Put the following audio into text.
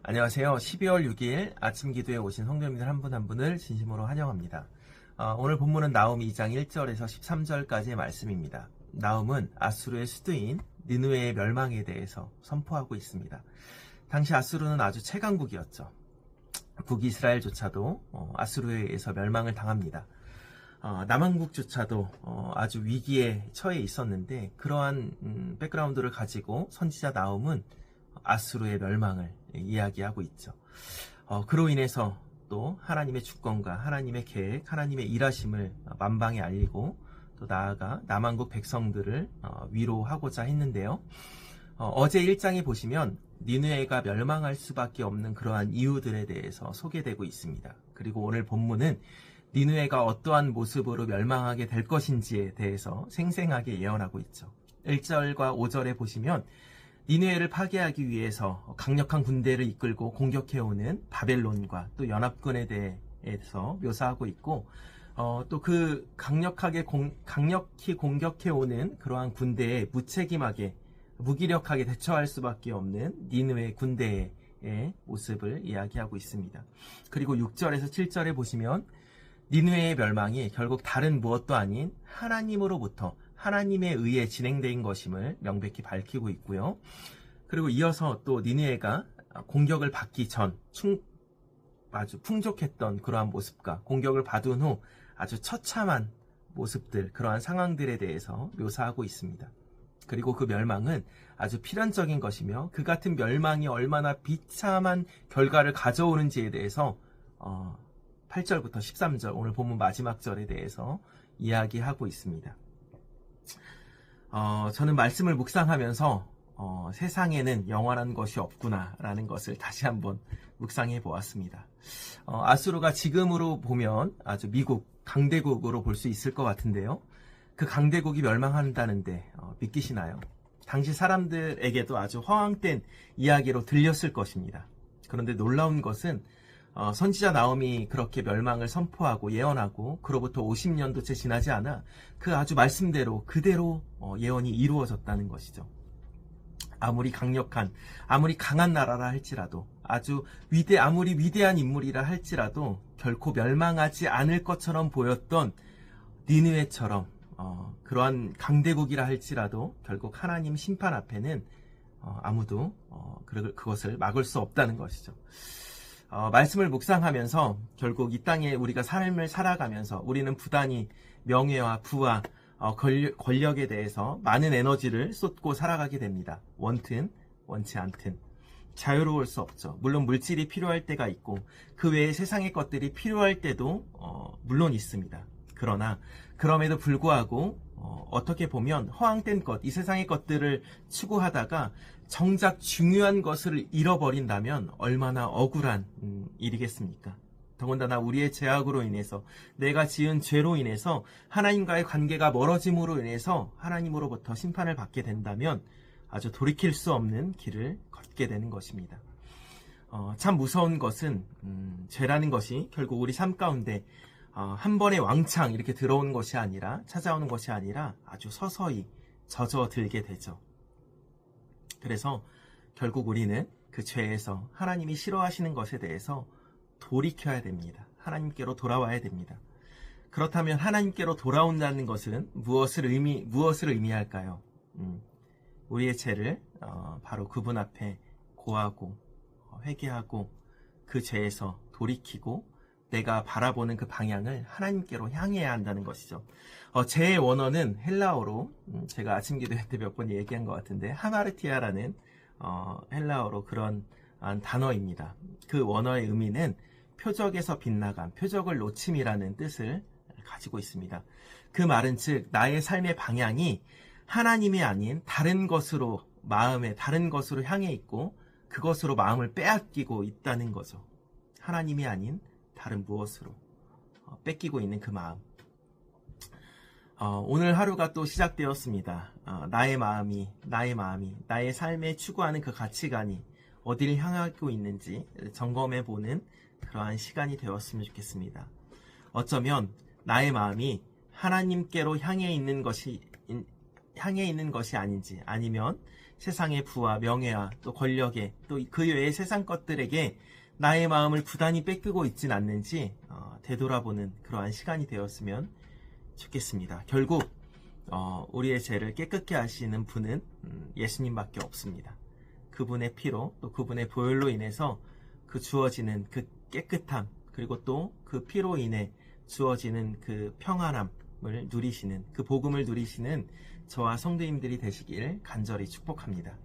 안녕하세요. 12월 6일 아침 기도에 오신 성도님들 한 분 한 분을 진심으로 환영합니다. 오늘 본문은 나움 2장 1절에서 13절까지의 말씀입니다. 나움은 아수르의 수도인 니느웨의 멸망에 대해서 선포하고 있습니다. 당시 아수르는 아주 최강국이었죠. 북이스라엘조차도 아수르에 의해서 멸망을 당합니다. 남한국조차도 아주 위기에 처해 있었는데 그러한 백그라운드를 가지고 선지자 나움은 아수르의 멸망을 이야기하고 있죠. 그로 인해서 또 하나님의 주권과 하나님의 계획, 하나님의 일하심을 만방에 알리고 또 나아가 남한국 백성들을 위로하고자 했는데요. 어제 1장에 보시면 니느웨가 멸망할 수밖에 없는 그러한 이유들에 대해서 소개되고 있습니다. 그리고 오늘 본문은 니느웨가 어떠한 모습으로 멸망하게 될 것인지에 대해서 생생하게 예언하고 있죠. 1절과 5절에 보시면 니느웨를 파괴하기 위해서 강력한 군대를 이끌고 공격해오는 바벨론과 또 연합군에 대해서 묘사하고 있고 또 그 강력히 공격해오는 그러한 군대에 무책임하게 무기력하게 대처할 수밖에 없는 니느웨 군대의 모습을 이야기하고 있습니다. 그리고 6절에서 7절에 보시면 니느웨의 멸망이 결국 다른 무엇도 아닌 하나님으로부터 하나님에 의해 진행된 것임을 명백히 밝히고 있고요. 그리고 이어서 또 니느웨가 공격을 받기 전 아주 풍족했던 그러한 모습과 공격을 받은 후 아주 처참한 모습들, 그러한 상황들에 대해서 묘사하고 있습니다. 그리고 그 멸망은 아주 필연적인 것이며 그 같은 멸망이 얼마나 비참한 결과를 가져오는지에 대해서 8절부터 13절 오늘 본문 마지막 절에 대해서 이야기하고 있습니다. 저는 말씀을 묵상하면서 세상에는 영원한 것이 없구나 라는 것을 다시 한번 묵상해 보았습니다. 아수르가 지금으로 보면 아주 미국 강대국으로 볼 수 있을 것 같은데요. 그 강대국이 멸망한다는데 믿기시나요? 당시 사람들에게도 아주 허황된 이야기로 들렸을 것입니다. 그런데 놀라운 것은 선지자 나움이 그렇게 멸망을 선포하고 예언하고 그로부터 50년도째 지나지 않아 그 아주 말씀대로 그대로 예언이 이루어졌다는 것이죠. 아무리 강력한, 아무리 강한 나라라 할지라도 아무리 위대한 인물이라 할지라도 결코 멸망하지 않을 것처럼 보였던 니느웨처럼 그러한 강대국이라 할지라도 결국 하나님 심판 앞에는 아무도 그것을 막을 수 없다는 것이죠. 말씀을 묵상하면서 결국 이 땅에 우리가 삶을 살아가면서 우리는 부단히 명예와 부와 권력에 대해서 많은 에너지를 쏟고 살아가게 됩니다. 원튼 원치 않든 자유로울 수 없죠. 물론 물질이 필요할 때가 있고 그 외에 세상의 것들이 필요할 때도 물론 있습니다. 그러나 그럼에도 불구하고 어떻게 보면 허황된 것, 이 세상의 것들을 추구하다가 정작 중요한 것을 잃어버린다면 얼마나 억울한 일이겠습니까? 더군다나 우리의 죄악으로 인해서 내가 지은 죄로 인해서 하나님과의 관계가 멀어짐으로 인해서 하나님으로부터 심판을 받게 된다면 아주 돌이킬 수 없는 길을 걷게 되는 것입니다. 참 무서운 것은 죄라는 것이 결국 우리 삶 가운데 한 번에 왕창 이렇게 들어오는 것이 아니라 찾아오는 것이 아니라 아주 서서히 젖어들게 되죠. 그래서 결국 우리는 그 죄에서 하나님이 싫어하시는 것에 대해서 돌이켜야 됩니다. 하나님께로 돌아와야 됩니다. 그렇다면 하나님께로 돌아온다는 것은 무엇을 의미할까요? 우리의 죄를 바로 그분 앞에 고하고 회개하고 그 죄에서 돌이키고 내가 바라보는 그 방향을 하나님께로 향해야 한다는 것이죠. 죄의 원어는 헬라어로 제가 아침 기도회 때 몇 번 얘기한 것 같은데 하마르티아라는 헬라어로 그런 단어입니다. 그 원어의 의미는 표적에서 빗나감, 표적을 놓침이라는 뜻을 가지고 있습니다. 그 말은 즉 나의 삶의 방향이 하나님이 아닌 다른 것으로 향해 있고 그것으로 마음을 빼앗기고 있다는 거죠. 하나님이 아닌 다른 무엇으로 뺏기고 있는 그 마음. 오늘 하루가 또 시작되었습니다. 나의 마음이 나의 삶에 추구하는 그 가치관이 어디를 향하고 있는지 점검해보는 그러한 시간이 되었으면 좋겠습니다. 어쩌면 나의 마음이 하나님께로 향해 있는 것이 아닌지, 아니면 세상의 부와 명예와 또 권력에 또 그 외의 세상 것들에게 나의 마음을 부단히 뺏기고 있진 않는지 되돌아보는 그러한 시간이 되었으면 좋겠습니다. 결국 우리의 죄를 깨끗게 하시는 분은 예수님밖에 없습니다. 그분의 피로 또 그분의 보혈로 인해서 그 주어지는 그 깨끗함 그리고 또 그 피로 인해 주어지는 그 평안함을 누리시는 그 복음을 누리시는 저와 성도님들이 되시길 간절히 축복합니다.